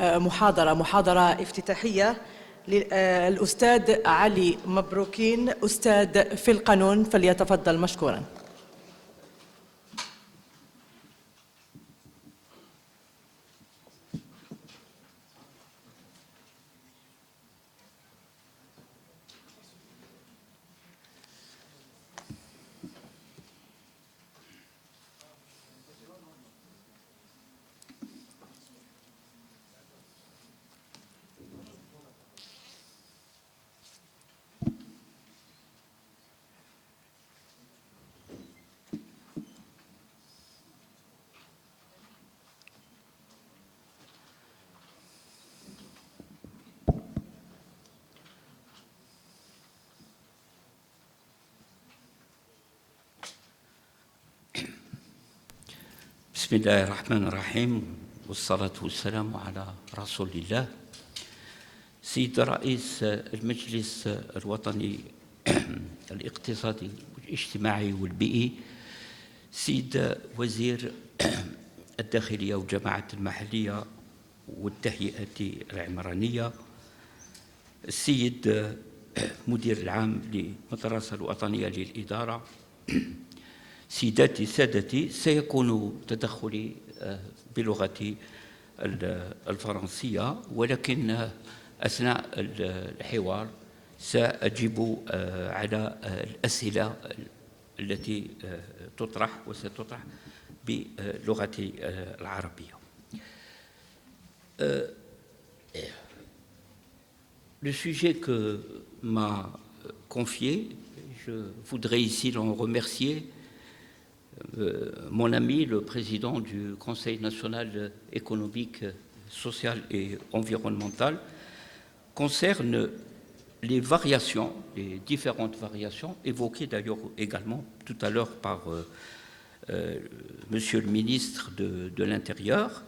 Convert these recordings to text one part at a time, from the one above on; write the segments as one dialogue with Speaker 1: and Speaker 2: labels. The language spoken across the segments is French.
Speaker 1: محاضرة افتتاحية للأستاذ علي مبروكين أستاذ في القانون، فليتفضل مشكورا.
Speaker 2: بسم الله الرحمن الرحيم والصلاة والسلام على رسول الله. سيد رئيس المجلس الوطني الاقتصادي والاجتماعي والبيئي، سيد وزير الداخلية والجماعة المحلية والتهيئة العمرانية، السيد مدير العام للمدرسة الوطنية للإدارة، سيداتي سادتي، سيكون تدخلي بلغة الفرنسية، ولكن أثناء الحوار سأجيب على الأسئلة التي تطرح وستطرح باللغة العربية. Le sujet que m'a confié, je voudrais ici l'en remercier, mon ami, le président du Conseil national économique, social et environnemental, concerne les variations, les différentes variations, évoquées d'ailleurs également tout à l'heure par Monsieur le ministre de l'Intérieur,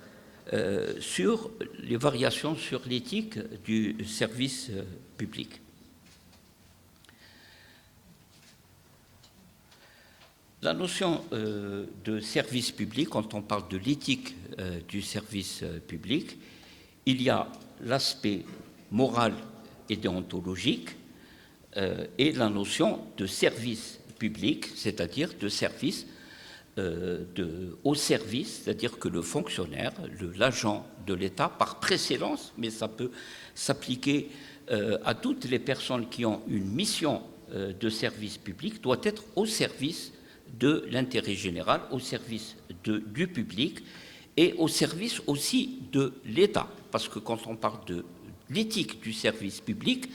Speaker 2: sur les variations sur l'éthique du service public. La notion de service public, quand on parle de l'éthique du service public, il y a l'aspect moral et déontologique et la notion de service public, c'est-à-dire de service au service, c'est-à-dire que le fonctionnaire, l'agent de l'État, par précédence, mais ça peut s'appliquer à toutes les personnes qui ont une mission de service public, doit être au service de l'intérêt général, au service du public et au service aussi de l'État. Parce que quand on parle de l'éthique du service public,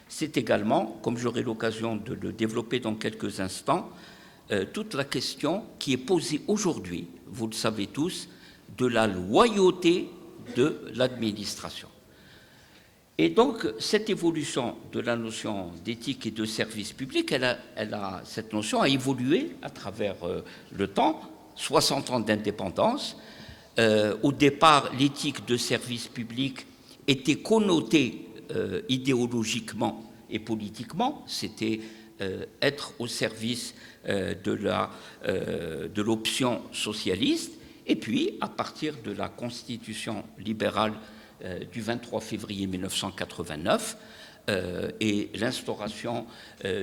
Speaker 2: c'est également, comme j'aurai l'occasion de le développer dans quelques instants, toute la question qui est posée aujourd'hui, vous le savez tous, de la loyauté de l'administration. Et donc, cette évolution de la notion d'éthique et de service public, cette notion a évolué à travers le temps, 60 ans d'indépendance. Au départ, l'éthique de service public était connotée idéologiquement et politiquement, c'était être au service de l'option socialiste. Et puis, à partir de la Constitution libérale du 23 février 1989 et l'instauration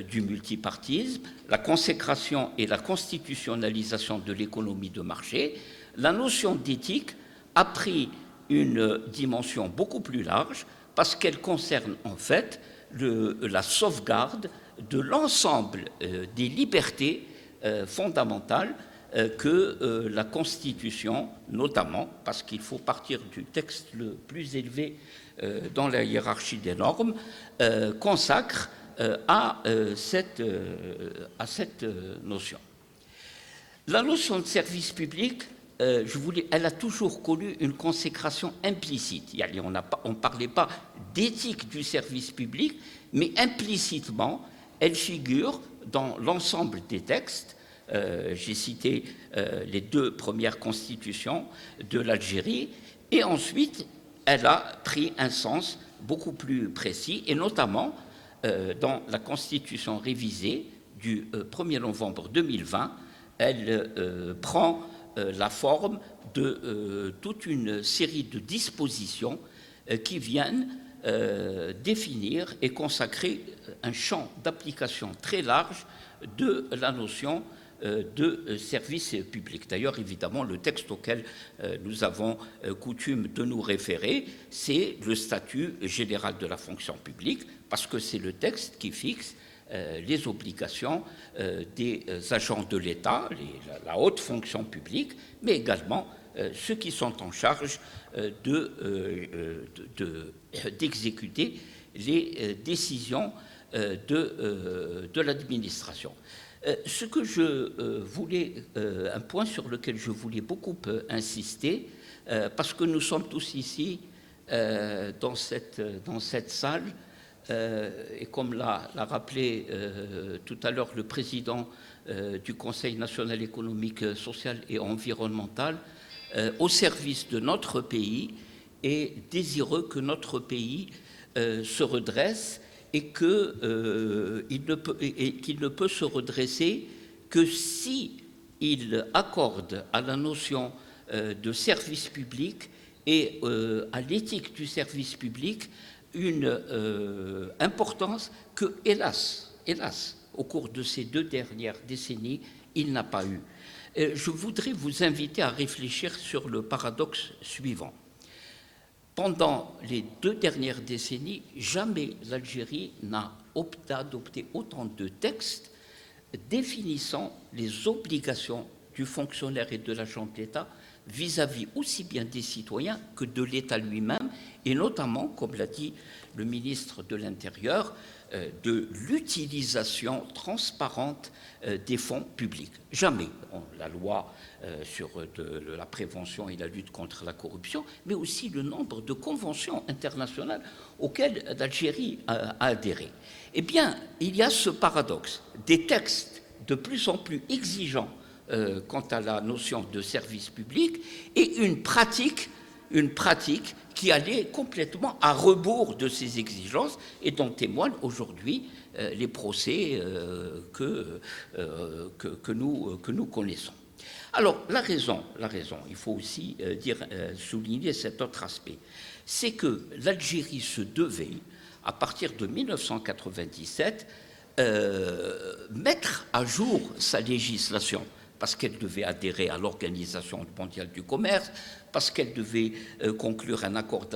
Speaker 2: du multipartisme, la consécration et la constitutionnalisation de l'économie de marché, la notion d'éthique a pris une dimension beaucoup plus large parce qu'elle concerne en fait la sauvegarde de l'ensemble des libertés fondamentales que la Constitution, notamment, parce qu'il faut partir du texte le plus élevé dans la hiérarchie des normes, consacre à cette notion. La notion de service public, elle a toujours connu une consécration implicite. On ne parlait pas d'éthique du service public, mais implicitement, elle figure dans l'ensemble des textes. J'ai cité les deux premières constitutions de l'Algérie, et ensuite elle a pris un sens beaucoup plus précis, et notamment dans la constitution révisée du 1er novembre 2020, elle prend la forme de toute une série de dispositions qui viennent définir et consacrer un champ d'application très large de la notion de service public. D'ailleurs, évidemment, le texte auquel nous avons coutume de nous référer, c'est le statut général de la fonction publique, parce que c'est le texte qui fixe les obligations des agents de l'État, la haute fonction publique, mais également ceux qui sont en charge d'exécuter les décisions de l'administration. Ce que je voulais, un point sur lequel je voulais beaucoup insister, parce que nous sommes tous ici dans cette salle, et comme l'a rappelé tout à l'heure le président du Conseil national économique, social et environnemental, au service de notre pays et désireux que notre pays se redresse et qu'il ne peut se redresser que si il accorde à la notion de service public et à l'éthique du service public une importance que, hélas, au cours de ces 2 dernières décennies, il n'a pas eu. Je voudrais vous inviter à réfléchir sur le paradoxe suivant. Pendant les 2 dernières décennies, jamais l'Algérie n'a adopté autant de textes définissant les obligations du fonctionnaire et de l'agent de l'État vis-à-vis aussi bien des citoyens que de l'État lui-même, et notamment, comme l'a dit le ministre de l'Intérieur, de l'utilisation transparente des fonds publics. Jamais la loi sur la prévention et la lutte contre la corruption, mais aussi le nombre de conventions internationales auxquelles l'Algérie a adhéré. Eh bien, il y a ce paradoxe, des textes de plus en plus exigeants quant à la notion de service public et une pratique qui allait complètement à rebours de ces exigences et dont témoignent aujourd'hui les procès que nous connaissons. Alors, la raison, il faut aussi souligner cet autre aspect, c'est que l'Algérie se devait, à partir de 1997, mettre à jour sa législation, parce qu'elle devait adhérer à l'Organisation mondiale du commerce, parce qu'elle devait conclure un accord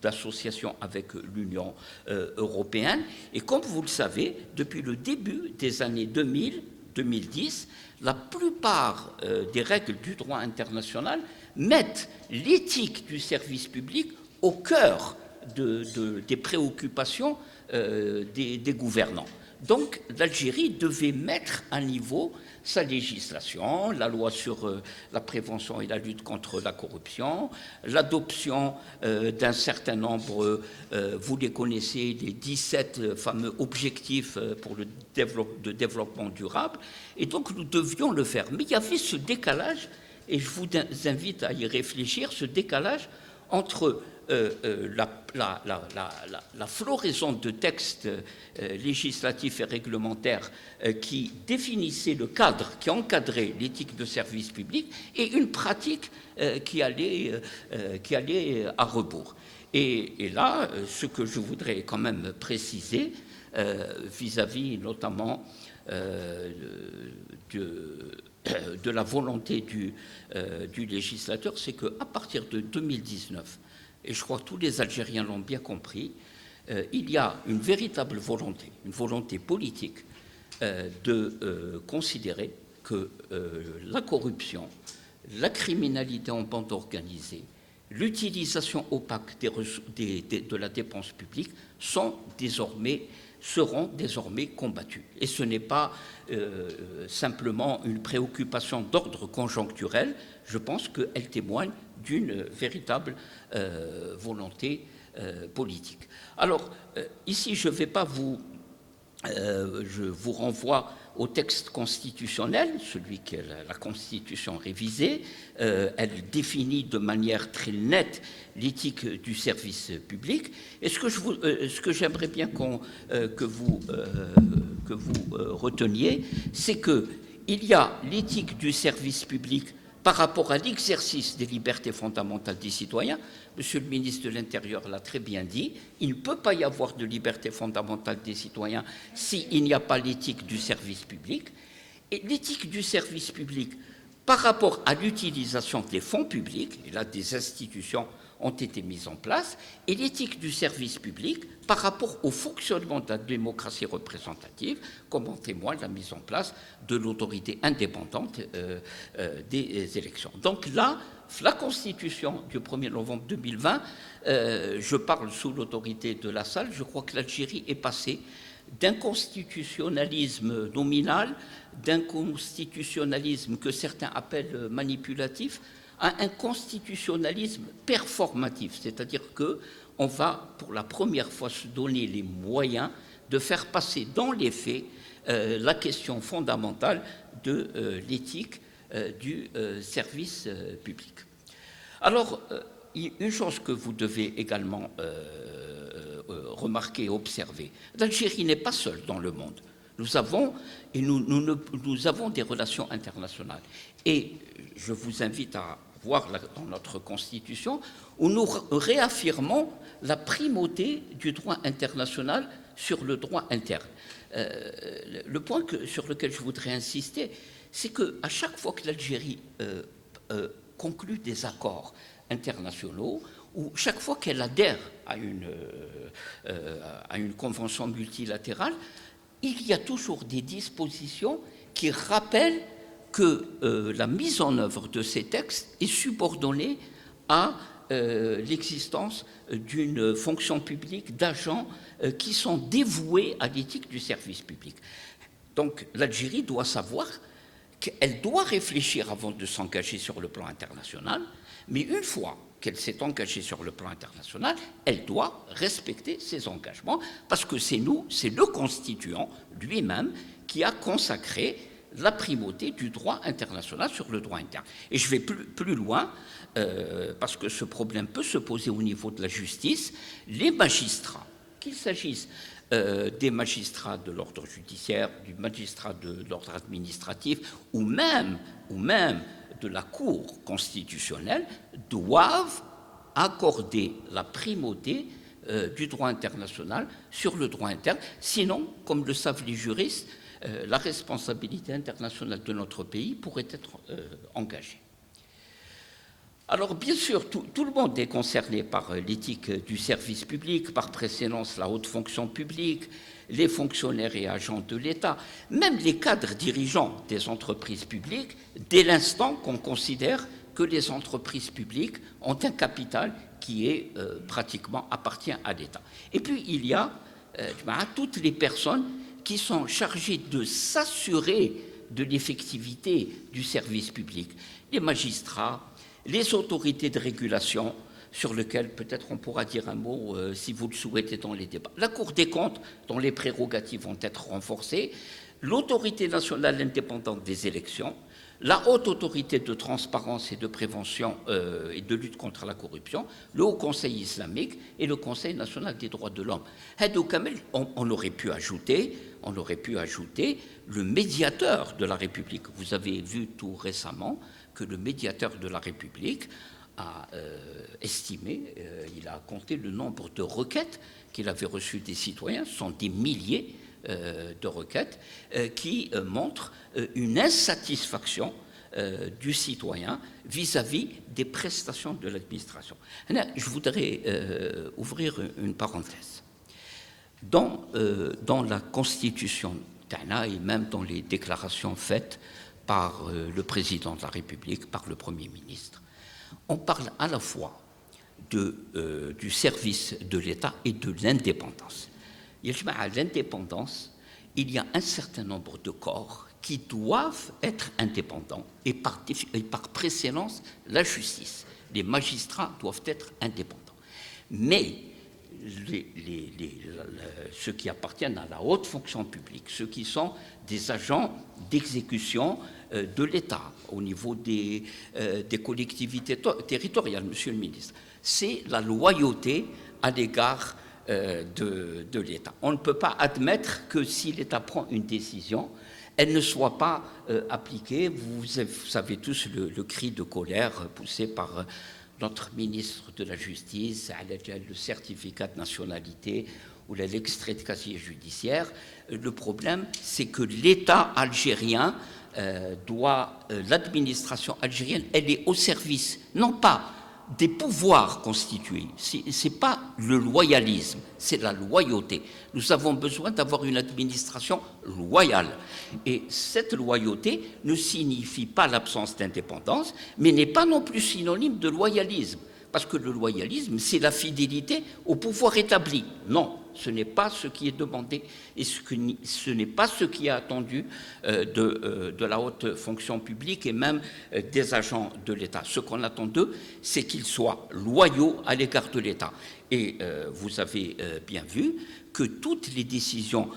Speaker 2: d'association avec l'Union européenne. Et comme vous le savez, depuis le début des années 2010, la plupart des règles du droit international mettent l'éthique du service public au cœur des préoccupations des gouvernants. Donc l'Algérie devait mettre à niveau sa législation, la loi sur la prévention et la lutte contre la corruption, l'adoption d'un certain nombre, vous les connaissez, les 17 fameux objectifs pour le développement durable, et donc nous devions le faire. Mais il y avait ce décalage, et je vous invite à y réfléchir, ce décalage entre la floraison de textes législatifs et réglementaires qui définissaient le cadre, qui encadrait l'éthique de service public, et une pratique qui allait à rebours. Et là, ce que je voudrais quand même préciser, vis-à-vis notamment de la volonté du législateur, c'est qu'à partir de 2019, et je crois que tous les Algériens l'ont bien compris, il y a une véritable volonté politique de considérer que la corruption, la criminalité en bande organisée, l'utilisation opaque de la dépense publique seront désormais combattues. Et ce n'est pas simplement une préoccupation d'ordre conjoncturel, je pense qu'elle témoigne d'une véritable volonté politique. Alors, ici, je ne vais pas je vous renvoie au texte constitutionnel, celui qui est la Constitution révisée. Elle définit de manière très nette l'éthique du service public. Et ce que j'aimerais bien que vous reteniez, c'est qu'il y a l'éthique du service public par rapport à l'exercice des libertés fondamentales des citoyens. Monsieur le ministre de l'Intérieur l'a très bien dit, il ne peut pas y avoir de liberté fondamentale des citoyens s'il n'y a pas l'éthique du service public. Et l'éthique du service public, par rapport à l'utilisation des fonds publics, et là des institutions ont été mises en place, et l'éthique du service public par rapport au fonctionnement de la démocratie représentative, comme en témoigne la mise en place de l'autorité indépendante des élections. Donc là, la Constitution du 1er novembre 2020, je parle sous l'autorité de la salle, je crois que l'Algérie est passée d'un constitutionnalisme nominal, d'un constitutionnalisme que certains appellent manipulatif, à un constitutionnalisme performatif, c'est-à-dire qu'on va pour la première fois se donner les moyens de faire passer dans les faits la question fondamentale de l'éthique du service public. Alors, une chose que vous devez également remarquer et observer, l'Algérie n'est pas seule dans le monde. Nous avons des relations internationales. Et je vous invite à voir dans notre Constitution où nous réaffirmons la primauté du droit international sur le droit interne. Le point sur lequel je voudrais insister, c'est qu'à chaque fois que l'Algérie conclut des accords internationaux, ou chaque fois qu'elle adhère à une convention multilatérale, il y a toujours des dispositions qui rappellent que la mise en œuvre de ces textes est subordonnée à l'existence d'une fonction publique, d'agents qui sont dévoués à l'éthique du service public. Donc l'Algérie doit savoir qu'elle doit réfléchir avant de s'engager sur le plan international, mais une fois qu'elle s'est engagée sur le plan international, elle doit respecter ses engagements, parce que c'est le constituant lui-même qui a consacré la primauté du droit international sur le droit interne. Et je vais plus loin, parce que ce problème peut se poser au niveau de la justice. Les magistrats, qu'il s'agisse des magistrats de l'ordre judiciaire, du magistrat de l'ordre administratif, ou même de la Cour constitutionnelle, doivent accorder la primauté du droit international sur le droit interne. Sinon, comme le savent les juristes, la responsabilité internationale de notre pays pourrait être engagée. Alors, bien sûr, tout le monde est concerné par l'éthique du service public, par préséance la haute fonction publique, les fonctionnaires et agents de l'État, même les cadres dirigeants des entreprises publiques, dès l'instant qu'on considère que les entreprises publiques ont un capital qui est pratiquement appartient à l'État. Et puis, il y a toutes les personnes qui sont chargées de s'assurer de l'effectivité du service public, les magistrats, les autorités de régulation, sur lesquelles peut-être on pourra dire un mot si vous le souhaitez dans les débats. La Cour des comptes, dont les prérogatives vont être renforcées, l'autorité nationale indépendante des élections, la haute autorité de transparence et de prévention et de lutte contre la corruption, le Haut Conseil islamique et le Conseil national des droits de l'homme. On aurait pu ajouter le médiateur de la République. Vous avez vu tout récemment que le médiateur de la République a estimé, il a compté le nombre de requêtes qu'il avait reçues des citoyens, ce sont des milliers de requêtes, qui montrent une insatisfaction du citoyen vis-à-vis des prestations de l'administration. Je voudrais ouvrir une parenthèse. Dans la Constitution et même dans les déclarations faites par le président de la République, par le Premier ministre, on parle à la fois du service de l'État et de l'indépendance. À l'indépendance, il y a un certain nombre de corps qui doivent être indépendants et par préséance, la justice. Les magistrats doivent être indépendants. Mais ceux qui appartiennent à la haute fonction publique, ceux qui sont des agents d'exécution de l'État au niveau des collectivités territoriales, monsieur le ministre, c'est la loyauté à l'égard de l'État. On ne peut pas admettre que si l'État prend une décision, elle ne soit pas appliquée. Vous savez tous le cri de colère poussé par notre ministre de la Justice, le certificat de nationalité ou l'extrait de casier judiciaire. Le problème, c'est que l'État algérien l'administration algérienne, elle est au service, non pas des pouvoirs constitués, c'est pas le loyalisme, c'est la loyauté. Nous avons besoin d'avoir une administration loyale. Et cette loyauté ne signifie pas l'absence d'indépendance, mais n'est pas non plus synonyme de loyalisme. Parce que le loyalisme, c'est la fidélité au pouvoir établi. Non, ce n'est pas ce qui est demandé et ce n'est pas ce qui est attendu de la haute fonction publique et même des agents de l'État. Ce qu'on attend d'eux, c'est qu'ils soient loyaux à l'égard de l'État. Et vous avez bien vu que toutes les décisions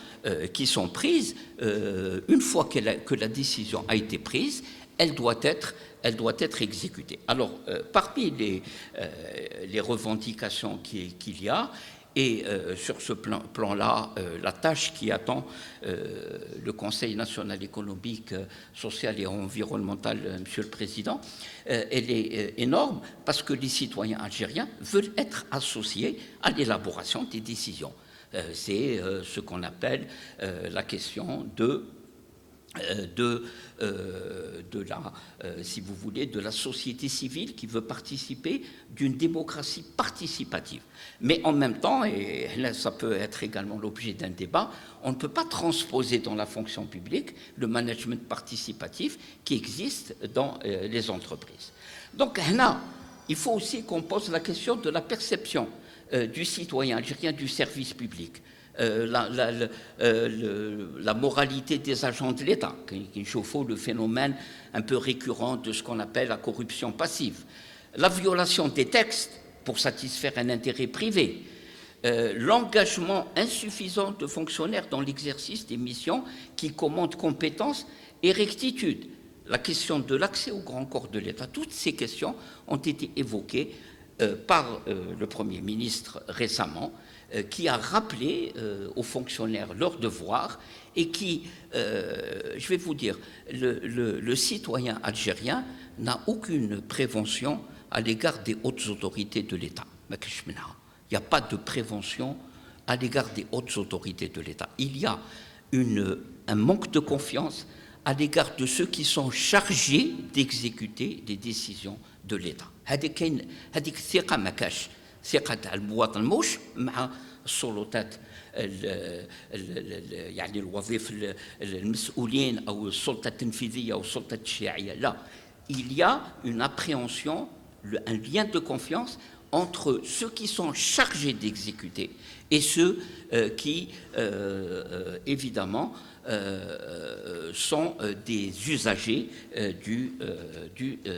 Speaker 2: qui sont prises, une fois que la décision a été prise, elle doit être exécutée. Alors, parmi les revendications qu'il y a, et sur ce plan-là, la tâche qui attend le Conseil national économique, social et environnemental, Monsieur le Président, elle est énorme parce que les citoyens algériens veulent être associés à l'élaboration des décisions. C'est ce qu'on appelle la question si vous voulez, de la société civile qui veut participer d'une démocratie participative. Mais en même temps, et là ça peut être également l'objet d'un débat, on ne peut pas transposer dans la fonction publique le management participatif qui existe dans les entreprises. Donc là, il faut aussi qu'on pose la question de la perception du citoyen algérien du service public. La moralité des agents de l'État, qui chauffe le phénomène un peu récurrent de ce qu'on appelle la corruption passive, la violation des textes pour satisfaire un intérêt privé, l'engagement insuffisant de fonctionnaires dans l'exercice des missions qui commandent compétence et rectitude, la question de l'accès au grand corps de l'État. Toutes ces questions ont été évoquées par le Premier ministre récemment, qui a rappelé aux fonctionnaires leurs devoirs et qui, je vais vous dire, le citoyen algérien n'a aucune prévention à l'égard des hautes autorités de l'État. Il n'y a pas de prévention à l'égard des hautes autorités de l'État. Il y a un manque de confiance à l'égard de ceux qui sont chargés d'exécuter des décisions de l'État. هذيك الثقة ما كاش ثقة المواطن موش مع السلطات يعني الوظيفة المسؤولين أو السلطة التنفيذية أو السلطة التشريعية. لا, il y a une appréhension, un lien de confiance entre ceux qui sont chargés d'exécuter et ceux qui, évidemment, sont des usagers du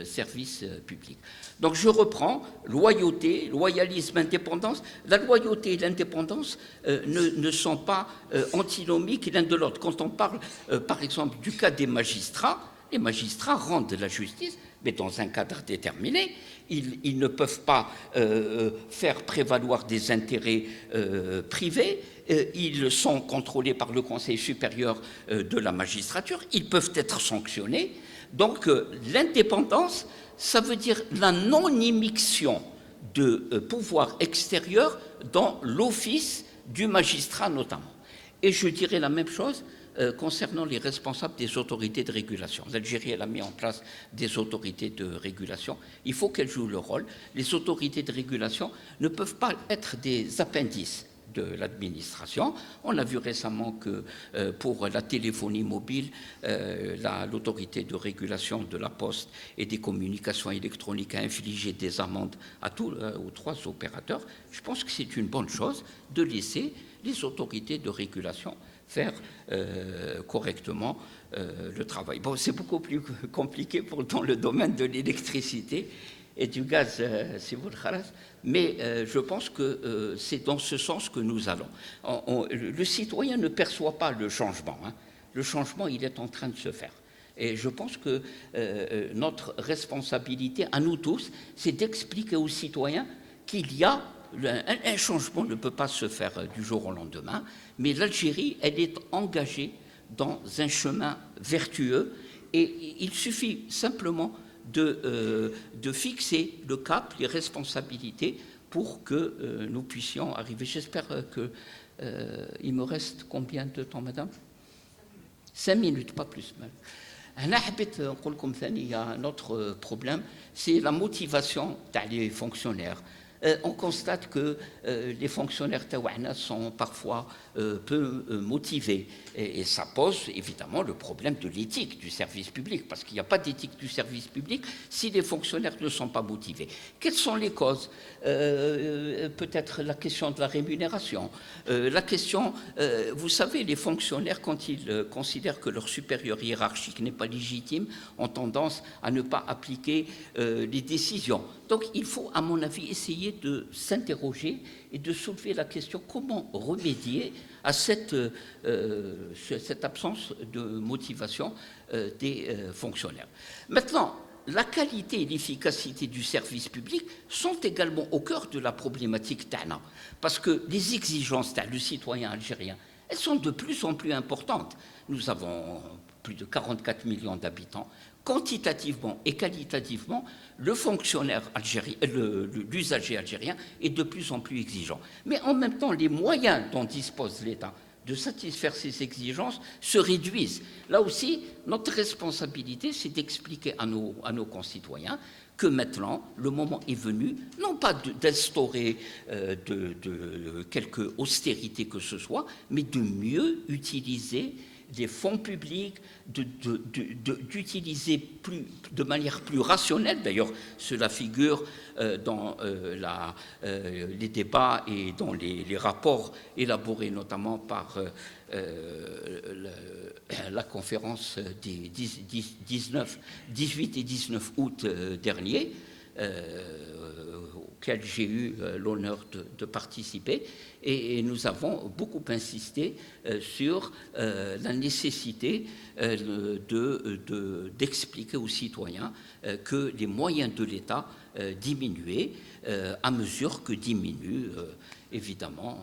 Speaker 2: service public. Donc je reprends, loyauté, loyalisme, indépendance. La loyauté et l'indépendance ne sont pas antinomiques l'un de l'autre. Quand on parle, par exemple, du cas des magistrats, les magistrats rendent la justice, mais dans un cadre déterminé. Ils ne peuvent pas faire prévaloir des intérêts privés. Ils sont contrôlés par le Conseil supérieur de la magistrature. Ils peuvent être sanctionnés. Donc l'indépendance, ça veut dire la non-immixtion de pouvoir extérieur dans l'office du magistrat notamment. Et je dirais la même chose concernant les responsables des autorités de régulation. L'Algérie, elle a mis en place des autorités de régulation. Il faut qu'elles jouent leur rôle. Les autorités de régulation ne peuvent pas être des appendices de l'administration. On a vu récemment que pour la téléphonie mobile, l'autorité de régulation de la Poste et des communications électroniques a infligé des amendes aux 3 opérateurs. Je pense que c'est une bonne chose de laisser les autorités de régulation faire correctement le travail. Bon, c'est beaucoup plus compliqué dans le domaine de l'électricité et du gaz, si vous le savez, mais je pense que c'est dans ce sens que nous allons. Le citoyen ne perçoit pas le changement. Hein. Le changement, il est en train de se faire. Et je pense que notre responsabilité, à nous tous, c'est d'expliquer aux citoyens qu'il y a un changement ne peut pas se faire du jour au lendemain, mais l'Algérie, elle est engagée dans un chemin vertueux et il suffit simplement de fixer le cap, les responsabilités pour que nous puissions arriver. J'espère que il me reste combien de temps, madame? 5 minutes, pas plus. Il y a un autre problème, c'est la motivation des fonctionnaires. On constate que les fonctionnaires taouana sont parfois peu motivés. Et ça pose évidemment le problème de l'éthique du service public, parce qu'il n'y a pas d'éthique du service public si les fonctionnaires ne sont pas motivés. Quelles sont les causes? Peut-être la question de la rémunération. La question, vous savez, les fonctionnaires, quand ils considèrent que leur supérieur hiérarchique n'est pas légitime, ont tendance à ne pas appliquer les décisions. Donc il faut, à mon avis, essayer de s'interroger et de soulever la question comment remédier à cette absence de motivation des fonctionnaires. Maintenant, la qualité et l'efficacité du service public sont également au cœur de la problématique TANA, parce que les exigences du citoyen algérien, elles sont de plus en plus importantes. Nous avons plus de 44 millions d'habitants. Quantitativement et qualitativement, le fonctionnaire algérien, l'usager algérien est de plus en plus exigeant. Mais en même temps, les moyens dont dispose l'État de satisfaire ces exigences se réduisent. Là aussi, notre responsabilité, c'est d'expliquer à nos concitoyens que maintenant, le moment est venu, non pas d'instaurer quelque austérité que ce soit, mais de mieux utiliser des fonds publics, d'utiliser de manière plus rationnelle. D'ailleurs, cela figure dans les débats et dans les rapports élaborés notamment par la conférence des 18 et 19 août dernier, auquel j'ai eu l'honneur de participer, et nous avons beaucoup insisté sur la nécessité d'expliquer aux citoyens que les moyens de l'État diminuaient à mesure que diminue évidemment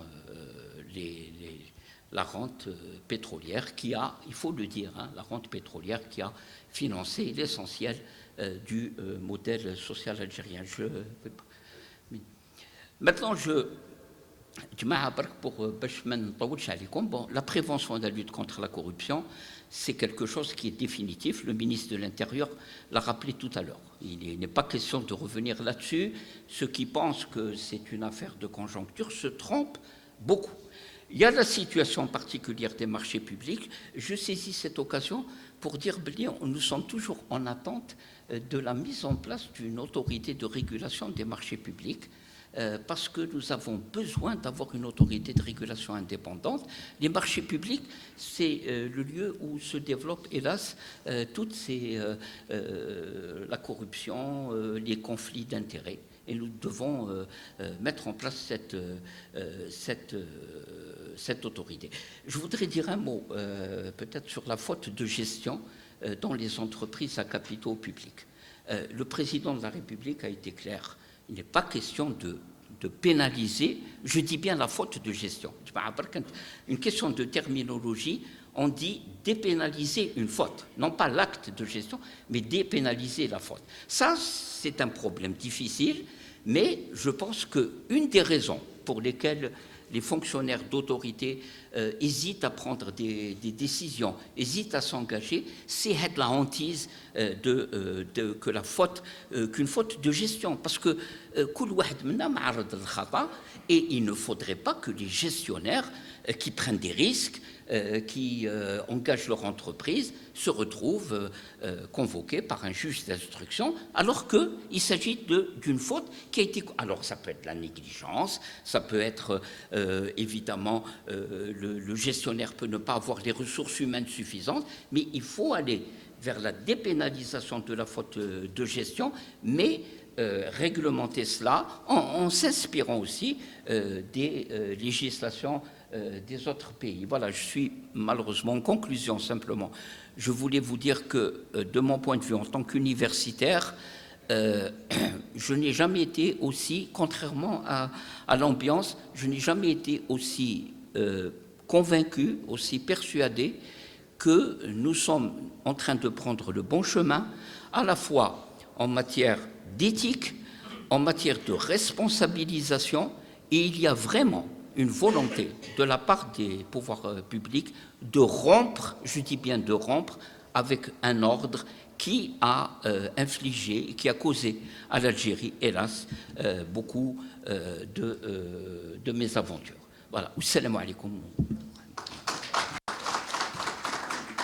Speaker 2: la rente pétrolière qui a, il faut le dire, la rente pétrolière qui a financé l'essentiel du modèle social algérien. Maintenant, la prévention de la lutte contre la corruption, c'est quelque chose qui est définitif. Le ministre de l'Intérieur l'a rappelé tout à l'heure. Il n'est pas question de revenir là-dessus. Ceux qui pensent que c'est une affaire de conjoncture se trompent beaucoup. Il y a la situation particulière des marchés publics. Je saisis cette occasion pour dire que nous sommes toujours en attente de la mise en place d'une autorité de régulation des marchés publics, parce que nous avons besoin d'avoir une autorité de régulation indépendante. Les marchés publics, c'est le lieu où se développe, hélas, la corruption, les conflits d'intérêts. Et nous devons mettre en place cette autorité. Je voudrais dire un mot peut-être sur la faute de gestion dans les entreprises à capitaux publics. Le président de la République a été clair. Il n'est pas question de pénaliser, je dis bien la faute de gestion. Une question de terminologie, on dit dépénaliser une faute, non pas l'acte de gestion, mais dépénaliser la faute. Ça, c'est un problème difficile, mais je pense qu'une des raisons pour lesquelles les fonctionnaires d'autorité hésitent à prendre des décisions, hésitent à s'engager, c'est la hantise qu'une faute de gestion. Parce que et il ne faudrait pas que les gestionnaires qui prennent des risques, qui engagent leur entreprise, se retrouvent convoqués par un juge d'instruction, alors qu'il s'agit d'une faute qui a été... Alors ça peut être la négligence, ça peut être évidemment le gestionnaire peut ne pas avoir les ressources humaines suffisantes, mais il faut aller vers la dépénalisation de la faute de gestion, mais réglementer cela en s'inspirant aussi des législations des autres pays. Voilà, je suis malheureusement en conclusion simplement. Je voulais vous dire que de mon point de vue en tant qu'universitaire, je n'ai jamais été aussi, contrairement à l'ambiance, je n'ai jamais été aussi convaincu, aussi persuadé que nous sommes en train de prendre le bon chemin, à la fois en matière d'éthique, en matière de responsabilisation, et il y a vraiment une volonté de la part des pouvoirs publics de rompre, je dis bien de rompre, avec un ordre qui a infligé, qui a causé à l'Algérie, hélas, beaucoup de mésaventures. Voilà. Assalamu alaikum.